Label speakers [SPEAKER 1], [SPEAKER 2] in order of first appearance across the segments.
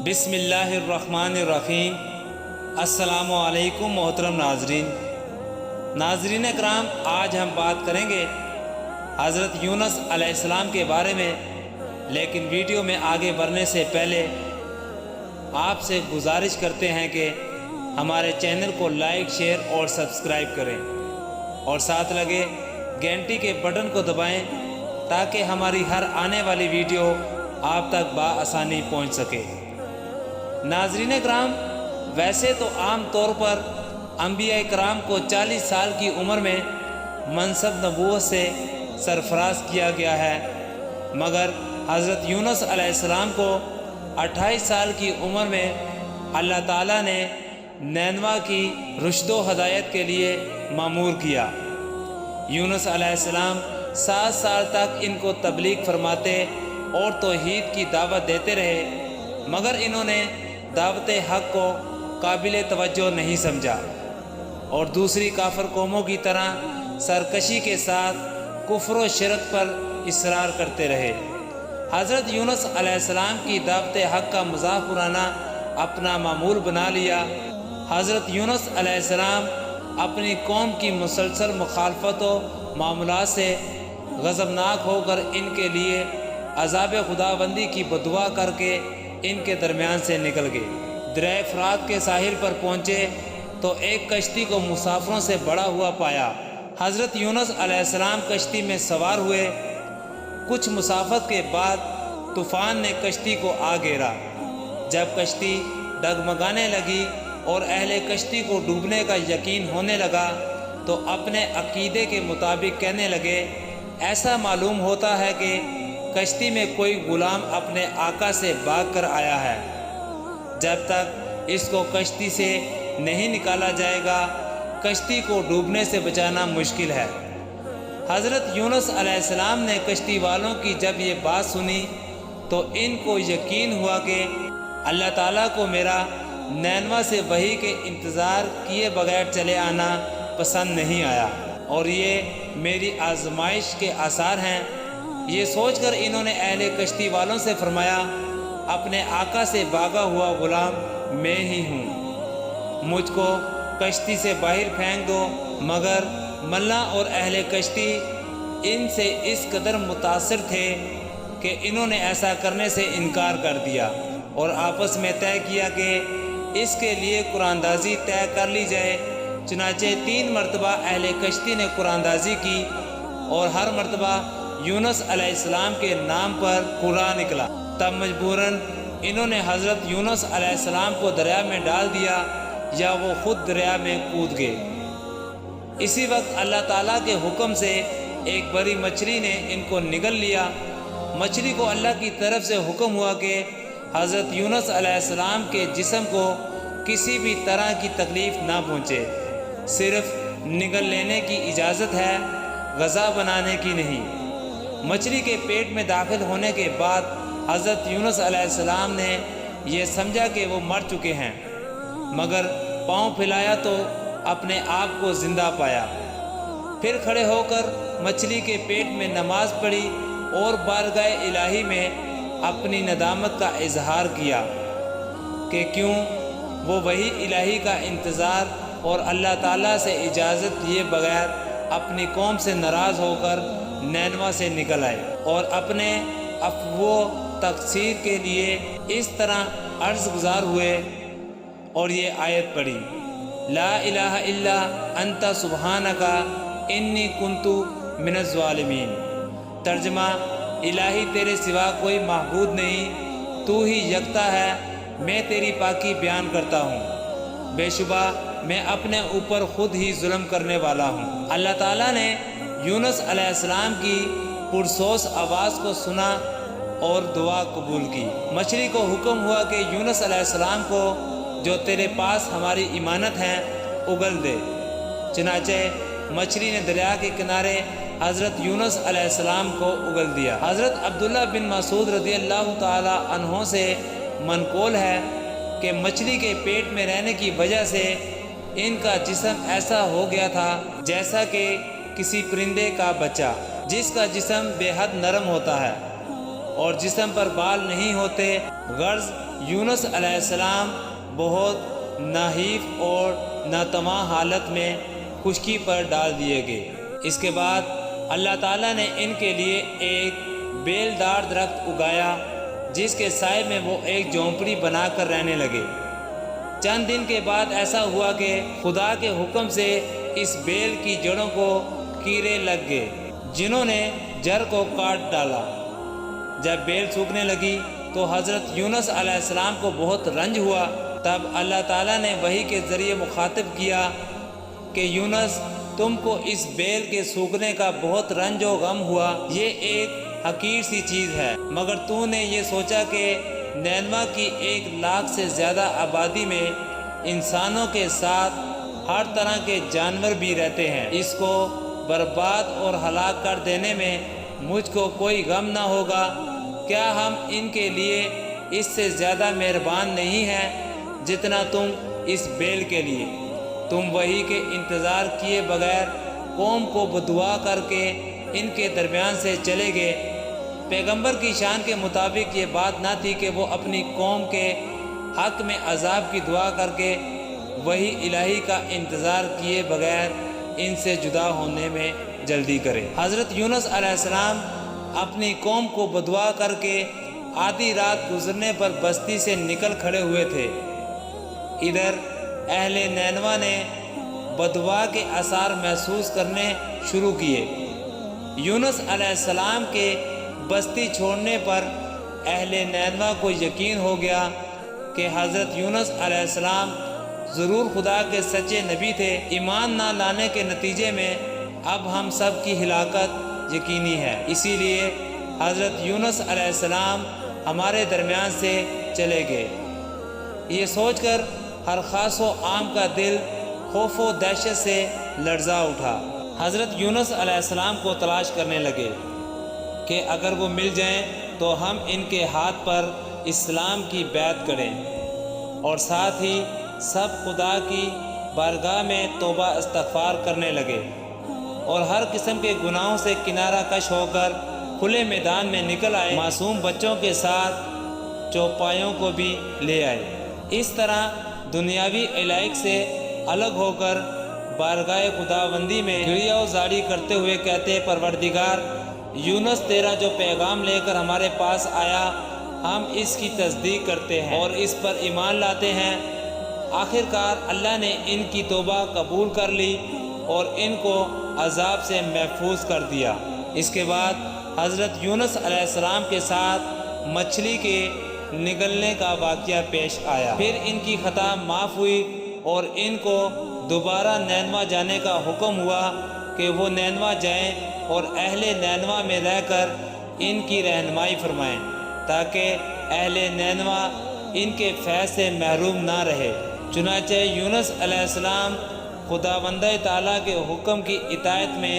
[SPEAKER 1] بسم اللہ الرحمن الرحیم۔ السلام علیکم محترم ناظرین اکرام، آج ہم بات کریں گے حضرت یونس علیہ السلام کے بارے میں، لیکن ویڈیو میں آگے بڑھنے سے پہلے آپ سے گزارش کرتے ہیں کہ ہمارے چینل کو لائک، شیئر اور سبسکرائب کریں اور ساتھ لگے گھنٹی کے بٹن کو دبائیں تاکہ ہماری ہر آنے والی ویڈیو آپ تک بآسانی پہنچ سکے۔ ناظرین کرام، ویسے تو عام طور پر انبیاء کرام کو 40 سال کی عمر میں منصب نبوت سے سرفراز کیا گیا ہے، مگر حضرت یونس علیہ السلام کو 28 سال کی عمر میں اللہ تعالیٰ نے نینوا کی رشد و ہدایت کے لیے مامور کیا۔ یونس علیہ السلام 7 سال تک ان کو تبلیغ فرماتے اور توحید کی دعوت دیتے رہے، مگر انہوں نے دعوت حق کو قابل توجہ نہیں سمجھا اور دوسری کافر قوموں کی طرح سرکشی کے ساتھ کفر و شرک پر اصرار کرتے رہے۔ حضرت یونس علیہ السلام کی دعوت حق کا مذاق اڑانا اپنا معمول بنا لیا۔ حضرت یونس علیہ السلام اپنی قوم کی مسلسل مخالفت و معاملات سے غضبناک ہو کر ان کے لیے عذاب خداوندی کی بدعا کر کے ان کے درمیان سے نکل گئے۔ دریائے فرات کے ساحل پر پہنچے تو ایک کشتی کو مسافروں سے بڑا ہوا پایا۔ حضرت یونس علیہ السلام کشتی میں سوار ہوئے۔ کچھ مسافت کے بعد طوفان نے کشتی کو آ گھیرا۔ جب کشتی ڈگمگانے لگی اور اہل کشتی کو ڈوبنے کا یقین ہونے لگا تو اپنے عقیدے کے مطابق کہنے لگے، ایسا معلوم ہوتا ہے کہ کشتی میں کوئی غلام اپنے آقا سے بھاگ کر آیا ہے۔ جب تک اس کو کشتی سے نہیں نکالا جائے گا، کشتی کو ڈوبنے سے بچانا مشکل ہے۔ حضرت یونس علیہ السلام نے کشتی والوں کی جب یہ بات سنی تو ان کو یقین ہوا کہ اللہ تعالیٰ کو میرا نینوا سے وحی کے انتظار کیے بغیر چلے آنا پسند نہیں آیا اور یہ میری آزمائش کے آثار ہیں۔ یہ سوچ کر انہوں نے اہل کشتی والوں سے فرمایا، اپنے آقا سے بھاگا ہوا غلام میں ہی ہوں، مجھ کو کشتی سے باہر پھینک دو، مگر ملا اور اہل کشتی ان سے اس قدر متاثر تھے کہ انہوں نے ایسا کرنے سے انکار کر دیا اور آپس میں طے کیا کہ اس کے لیے قرآن دازی طے کر لی جائے۔ چنانچہ 3 مرتبہ اہل کشتی نے قرآن دازی کی اور ہر مرتبہ یونس علیہ السلام کے نام پر قرآن نکلا۔ تب مجبوراً انہوں نے حضرت یونس علیہ السلام کو دریا میں ڈال دیا یا وہ خود دریا میں کود گئے۔ اسی وقت اللہ تعالیٰ کے حکم سے ایک بڑی مچھلی نے ان کو نگل لیا۔ مچھلی کو اللہ کی طرف سے حکم ہوا کہ حضرت یونس علیہ السلام کے جسم کو کسی بھی طرح کی تکلیف نہ پہنچے، صرف نگل لینے کی اجازت ہے، غذا بنانے کی نہیں۔ مچھلی کے پیٹ میں داخل ہونے کے بعد حضرت یونس علیہ السلام نے یہ سمجھا کہ وہ مر چکے ہیں، مگر پاؤں پھیلایا تو اپنے آپ کو زندہ پایا۔ پھر کھڑے ہو کر مچھلی کے پیٹ میں نماز پڑھی اور بارگاہ الہی میں اپنی ندامت کا اظہار کیا کہ کیوں وہ وحی الہی کا انتظار اور اللہ تعالیٰ سے اجازت لیے بغیر اپنی قوم سے ناراض ہو کر نینوا سے نکل آئے اور اپنے عفو و تقصیر کے لیے اس طرح عرض گزار ہوئے اور یہ آیت پڑھی، لا الہ الا انت سبحانک انی کنت من الظالمین۔ ترجمہ، الہی تیرے سوا کوئی معبود نہیں، تو ہی یکتا ہے، میں تیری پاکی بیان کرتا ہوں، بے شبہ میں اپنے اوپر خود ہی ظلم کرنے والا ہوں۔ اللہ تعالیٰ نے یونس علیہ السلام کی پرسوز آواز کو سنا اور دعا قبول کی۔ مچھلی کو حکم ہوا کہ یونس علیہ السلام کو جو تیرے پاس ہماری امانت ہے اگل دے۔ چنانچہ مچھلی نے دریا کے کنارے حضرت یونس علیہ السلام کو اگل دیا۔ حضرت عبداللہ بن مسعود رضی اللہ تعالی عنہ سے منقول ہے کہ مچھلی کے پیٹ میں رہنے کی وجہ سے ان کا جسم ایسا ہو گیا تھا جیسا کہ کسی پرندے کا بچہ، جس کا جسم بے حد نرم ہوتا ہے اور جسم پر بال نہیں ہوتے۔ غرض یونس علیہ السلام بہت نحیف اور ناتواں حالت میں خشکی پر ڈال دیے گئے۔ اس کے بعد اللہ تعالیٰ نے ان کے لیے ایک بیل دار درخت اگایا جس کے سائے میں وہ ایک جھونپڑی بنا کر رہنے لگے۔ چند دن کے بعد ایسا ہوا کہ خدا کے حکم سے اس بیل کی جڑوں کو کیڑے لگ گئے جنہوں نے جڑ کو کاٹ ڈالا۔ جب بیل سوکھنے لگی تو حضرت یونس علیہ السلام کو بہت رنج ہوا۔ تب اللہ تعالیٰ نے وحی کے ذریعے مخاطب کیا کہ یونس، تم کو اس بیل کے سوکھنے کا بہت رنج و غم ہوا، یہ ایک حقیر سی چیز ہے، مگر تو نے یہ سوچا کہ نینوا کی 1,00,000 سے زیادہ آبادی میں انسانوں کے ساتھ ہر طرح کے جانور بھی رہتے ہیں، اس کو برباد اور ہلاک کر دینے میں مجھ کو کوئی غم نہ ہوگا۔ کیا ہم ان کے لیے اس سے زیادہ مہربان نہیں ہیں جتنا تم اس بیل کے لیے؟ تم وحی کے انتظار کیے بغیر قوم کو بدعا کر کے ان کے درمیان سے چلے گئے۔ پیغمبر کی شان کے مطابق یہ بات نہ تھی کہ وہ اپنی قوم کے حق میں عذاب کی دعا کر کے وحی الہی کا انتظار کیے بغیر ان سے جدا ہونے میں جلدی کرے۔ حضرت یونس علیہ السلام اپنی قوم کو بدعا کر کے آدھی رات گزرنے پر بستی سے نکل کھڑے ہوئے تھے۔ ادھر اہل نینوا نے بدعا کے آثار محسوس کرنے شروع کیے۔ یونس علیہ السلام کے بستی چھوڑنے پر اہل نینوا کو یقین ہو گیا کہ حضرت یونس علیہ السلام ضرور خدا کے سچے نبی تھے۔ ایمان نہ لانے کے نتیجے میں اب ہم سب کی ہلاکت یقینی ہے، اسی لیے حضرت یونس علیہ السلام ہمارے درمیان سے چلے گئے۔ یہ سوچ کر ہر خاص و عام کا دل خوف و دہشت سے لرزا اٹھا۔ حضرت یونس علیہ السلام کو تلاش کرنے لگے کہ اگر وہ مل جائیں تو ہم ان کے ہاتھ پر اسلام کی بیعت کریں، اور ساتھ ہی سب خدا کی بارگاہ میں توبہ استغفار کرنے لگے اور ہر قسم کے گناہوں سے کنارہ کش ہو کر کھلے میدان میں نکل آئے۔ معصوم بچوں کے ساتھ چوپایوں کو بھی لے آئے۔ اس طرح دنیاوی علائق سے الگ ہو کر بارگاہ خداوندی میں گریہ و زاری کرتے ہوئے کہتے، پروردگار، یونس تیرا جو پیغام لے کر ہمارے پاس آیا، ہم اس کی تصدیق کرتے ہیں اور اس پر ایمان لاتے ہیں۔ آخرکار اللہ نے ان کی توبہ قبول کر لی اور ان کو عذاب سے محفوظ کر دیا۔ اس کے بعد حضرت یونس علیہ السلام کے ساتھ مچھلی کے نگلنے کا واقعہ پیش آیا۔ پھر ان کی خطا معاف ہوئی اور ان کو دوبارہ نینوا جانے کا حکم ہوا کہ وہ نینوا جائیں اور اہل نینوا میں رہ کر ان کی رہنمائی فرمائیں تاکہ اہل نینوا ان کے فیض سے محروم نہ رہے۔ چنانچہ یونس علیہ السلام خداوند تعالیٰ کے حکم کی اطاعت میں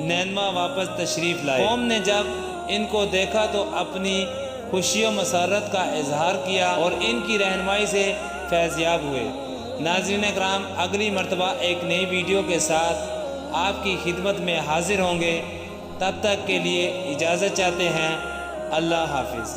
[SPEAKER 1] نینوا واپس تشریف لائے۔ قوم نے جب ان کو دیکھا تو اپنی خوشی و مسرت کا اظہار کیا اور ان کی رہنمائی سے فیض یاب ہوئے۔ ناظرین اکرام، اگلی مرتبہ ایک نئی ویڈیو کے ساتھ آپ کی خدمت میں حاضر ہوں گے۔ تب تک کے لیے اجازت چاہتے ہیں۔ اللہ حافظ۔